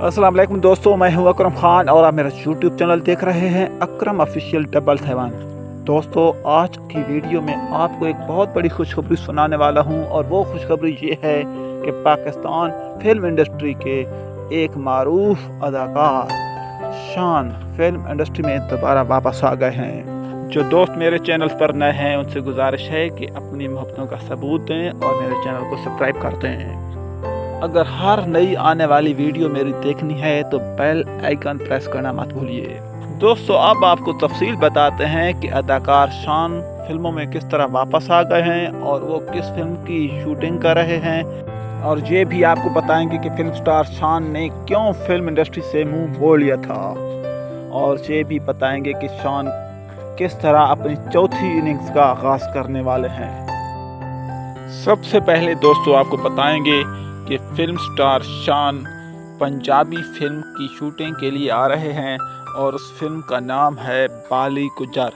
अस्सलाम वालेकुम दोस्तों, मैं हूं अकरम खान और आप मेरा यूट्यूब चैनल देख रहे हैं अकरम ऑफिशियल 777। दोस्तों, आज की वीडियो में आपको एक बहुत बड़ी खुशखबरी सुनाने वाला हूं और वो खुशखबरी ये है कि पाकिस्तान फिल्म इंडस्ट्री के एक मारूफ अदाकार शान फिल्म इंडस्ट्री में दोबारा वापस आ गए हैं। जो दोस्त मेरे चैनल पर नए हैं उनसे गुजारिश है कि अपनी मोहब्बतों का सबूत दें और मेरे चैनल को सब्सक्राइब कर दें। अगर हर नई आने वाली वीडियो मेरी देखनी है तो बेल आइकन प्रेस करना मत भूलिए। दोस्तों, अब आपको तफसील बताते हैं कि अदाकार शान फिल्मों में किस तरह वापस आ गए हैं और वो किस फिल्म की शूटिंग कर रहे हैं, और ये भी आपको बताएंगे कि फिल्म स्टार शान ने क्यों फिल्म इंडस्ट्री से मुंह मोड़ लिया था, और ये भी बताएंगे कि शान किस तरह अपनी चौथी इनिंग्स का आगाज़ करने वाले हैं। सबसे पहले दोस्तों आपको बताएंगे कि फिल्म स्टार शान पंजाबी फिल्म की शूटिंग के लिए आ रहे हैं और उस फिल्म का नाम है बाली गुजर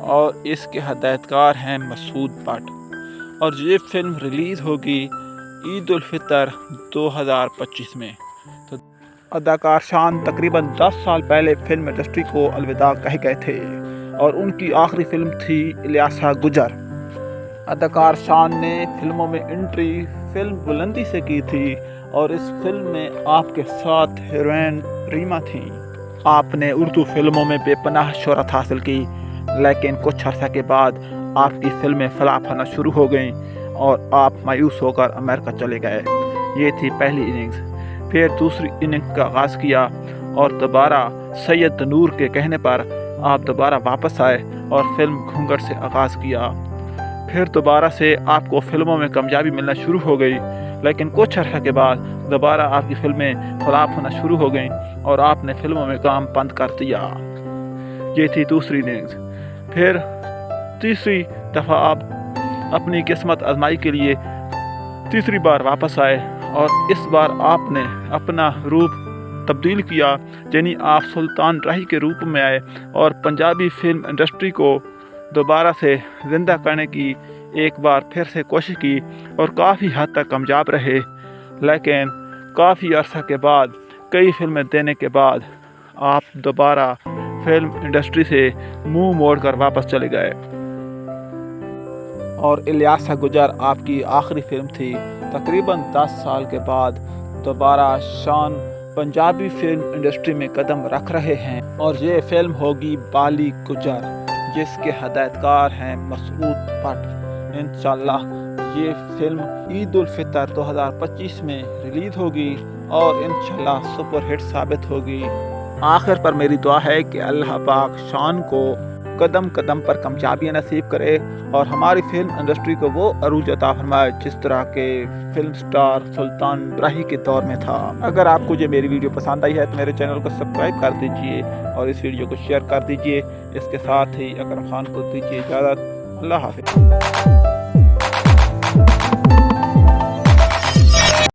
और इसके हदायतकार हैं मसूद भट्ट, और ये फिल्म रिलीज़ होगी ईद उल फितर 2025 में। तो अदाकार शान तकरीबन 10 साल पहले फिल्म इंडस्ट्री को अलविदा कह गए थे और उनकी आखिरी फिल्म थी इलियासा गुजर। अदाकार शान ने फिल्मों में एंट्री फिल्म बुलंदी से की थी और इस फिल्म में आपके साथ हीरोइन रीमा थी। आपने उर्दू फिल्मों में बेपनाह शोहरत हासिल की, लेकिन कुछ अर्सा के बाद आपकी फिल्में फ्लॉप होना शुरू हो गईं और आप मायूस होकर अमेरिका चले गए। ये थी पहली इनिंग्स। फिर दूसरी इनिंग्स का आगाज़ किया और दोबारा सैयद नूर के कहने पर आप दोबारा वापस आए और फिल्म घूंघट से आगाज़ किया। फिर दोबारा से आपको फिल्मों में कामयाबी मिलना शुरू हो गई, लेकिन कुछ अर्सा के बाद दोबारा आपकी फिल्में फ्लॉप होना शुरू हो गईं और आपने फिल्मों में काम बंद कर दिया। ये थी दूसरी इनिंग्स। फिर तीसरी दफ़ा आप अपनी किस्मत आजमाई के लिए तीसरी बार वापस आए और इस बार आपने अपना रूप तब्दील किया, यानी आप सुल्तान राही के रूप में आए और पंजाबी फिल्म इंडस्ट्री को दोबारा से ज़िंदा करने की एक बार फिर से कोशिश की और काफ़ी हद तक कामयाब रहे। लेकिन काफ़ी अरसा के बाद कई फिल्में देने के बाद आप दोबारा फिल्म इंडस्ट्री से मुंह मोड़कर वापस चले गए और इलियासा गुजर आपकी आखिरी फिल्म थी। तकरीबन 10 साल के बाद दोबारा शान पंजाबी फिल्म इंडस्ट्री में कदम रख रहे हैं और ये फिल्म होगी बाली गुजर, जिसके हदायतकार हैं मसूद भट्ट। इंशाल्लाह ये फिल्म ईद उल फितर 2025 में रिलीज़ होगी और इंशाल्लाह सुपर हिट साबित होगी। आखिर पर मेरी दुआ है कि अल्लाह पाक शान को कदम कदम पर कामयाबी नसीब करे और हमारी फिल्म इंडस्ट्री को वो अरूज अता फरमाए जिस तरह के फिल्म स्टार सुल्तान राही के दौर में था। अगर आपको ये मेरी वीडियो पसंद आई है तो मेरे चैनल को सब्सक्राइब कर दीजिए और इस वीडियो को शेयर कर दीजिए। इसके साथ ही अकरम खान को दीजिए इजाज़त। अल्लाह हाफ़िज़।